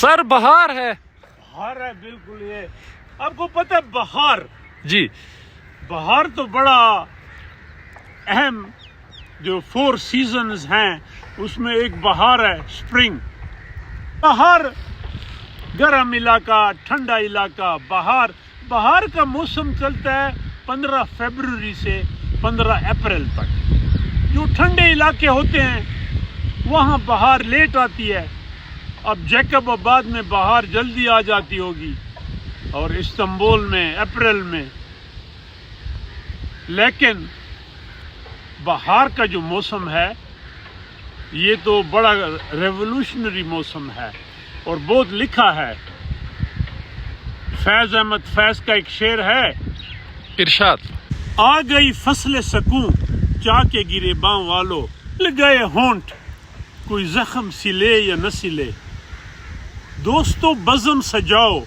سر بہار ہے. بہار ہے بالکل. یہ آپ کو پتہ ہے بہار؟ جی بہار تو بڑا اہم جو 4 سیزنز ہیں اس میں ایک بہار ہے سپرنگ. بہار گرم علاقہ، ٹھنڈا علاقہ. بہار کا موسم چلتا ہے 15 فروری سے 15 اپریل تک. جو ٹھنڈے علاقے ہوتے ہیں وہاں بہار لیٹ آتی ہے. اب جیکب آباد میں بہار جلدی آ جاتی ہوگی اور استنبول میں اپریل میں. لیکن بہار کا جو موسم ہے یہ تو بڑا ریولوشنری موسم ہے اور بہت لکھا ہے. فیض احمد فیض کا ایک شعر ہے، ارشاد. آ گئی فصل سکوں چاہ کے گرے باں والو، مل گئے ہونٹ کوئی زخم سلے یا نہ سلے. دوستو بزم سجاؤ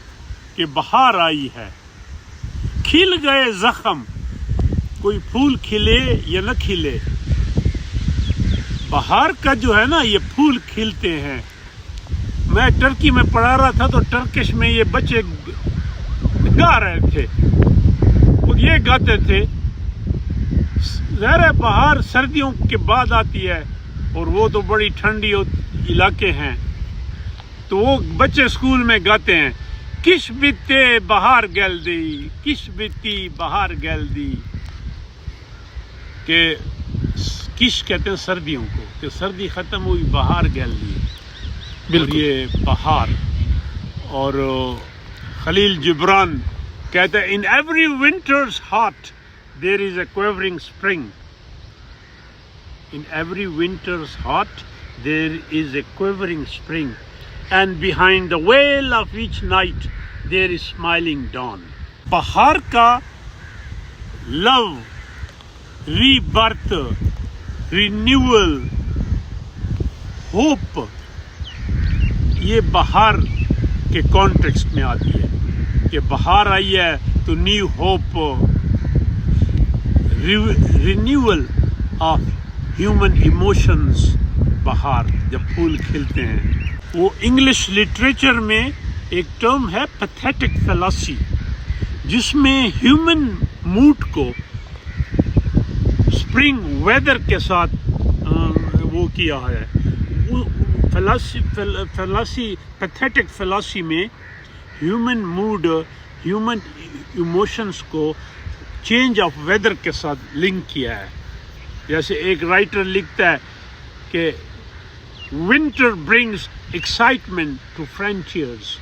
کہ بہار آئی ہے، کھل گئے زخم کوئی پھول کھلے یا نہ کھلے. بہار کا جو ہے نا یہ پھول کھلتے ہیں. میں ٹرکی میں پڑھا رہا تھا تو ٹرکش میں یہ بچے گا رہے تھے اور یہ گاتے تھے. ظاہر بہار سردیوں کے بعد آتی ہے اور وہ تو بڑی ٹھنڈی علاقے ہیں تو وہ بچے اسکول میں گاتے ہیں، کش بیتے بہار گل دی، کش بیتی بہار گل دی. کہ کش کہتے ہیں سردیوں کو، کہ سردی ختم ہوئی بہار گل دی. بالکل. یہ بہار. اور خلیل جبران کہتے ہیں in every winter's heart there is a quivering spring. In every winter's heart there is a quivering spring, and behind the veil of each night there is smiling dawn. بہار کا لو، ری برتھ، رینیول، ہوپ یہ بہار کے context میں آتی ہے کہ بہار آئی ہے تو new hope, renewal of human emotions. بہار جب پھول کھلتے ہیں. وہ انگلش لٹریچر میں ایک ٹرم ہے پیتھیٹک فیلاسفی جس میں ہیومن موڈ کو اسپرنگ ویدر کے ساتھ وہ کیا ہے. پیتھیٹک فلاسفی میں ہیومن موڈ، ہیومن ایموشنز کو چینج آف ویدر کے ساتھ لنک کیا ہے. جیسے ایک رائٹر لکھتا ہے کہ winter brings excitement to frontiers,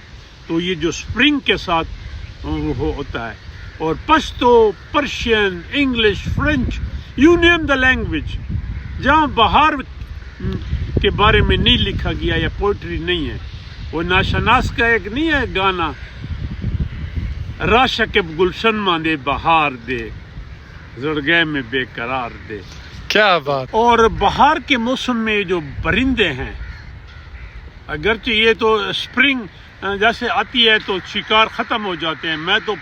تو یہ جو اسپرنگ کے ساتھ ہوتا ہے. اور Pashto, Persian, English, French, you name the language, جہاں بہار کے بارے میں نہیں لکھا گیا یا پوئٹری نہیں ہے. وہ ناشناس کا ایک نہیں ہے گانا، راشکب گلشن ماں دے بہار دے زرگے میں بے قرار دے. کیا بات. اور بہار کے موسم میں جو پرندے ہیں، اگرچہ یہ تو اسپرنگ جیسے آتی ہے تو شکار ختم ہو جاتے ہیں. میں تو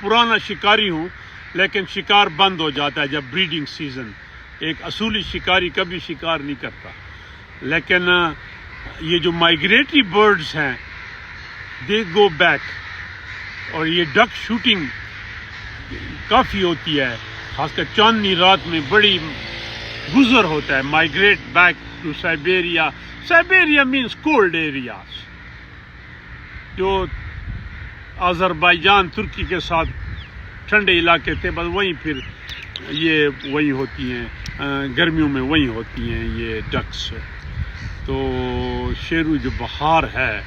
پرانا شکاری ہوں لیکن شکار بند ہو جاتا ہے جب بریڈنگ سیزن. ایک اصولی شکاری کبھی شکار نہیں کرتا. لیکن یہ جو مائیگریٹری برڈز ہیں دے گو بیک. اور یہ ڈک شوٹنگ کافی ہوتی ہے، خاص کر چاندنی رات میں بڑی گزر ہوتا ہے. Migrate back to Siberia. Siberia means cold areas. جو آذربائیجان، ترکی کے ساتھ ٹھنڈے علاقے تھے، بس وہیں پھر یہ وہیں ہوتی ہیں، گرمیوں میں وہیں ہوتی ہیں یہ ڈکس. تو شیرو جو بہار ہے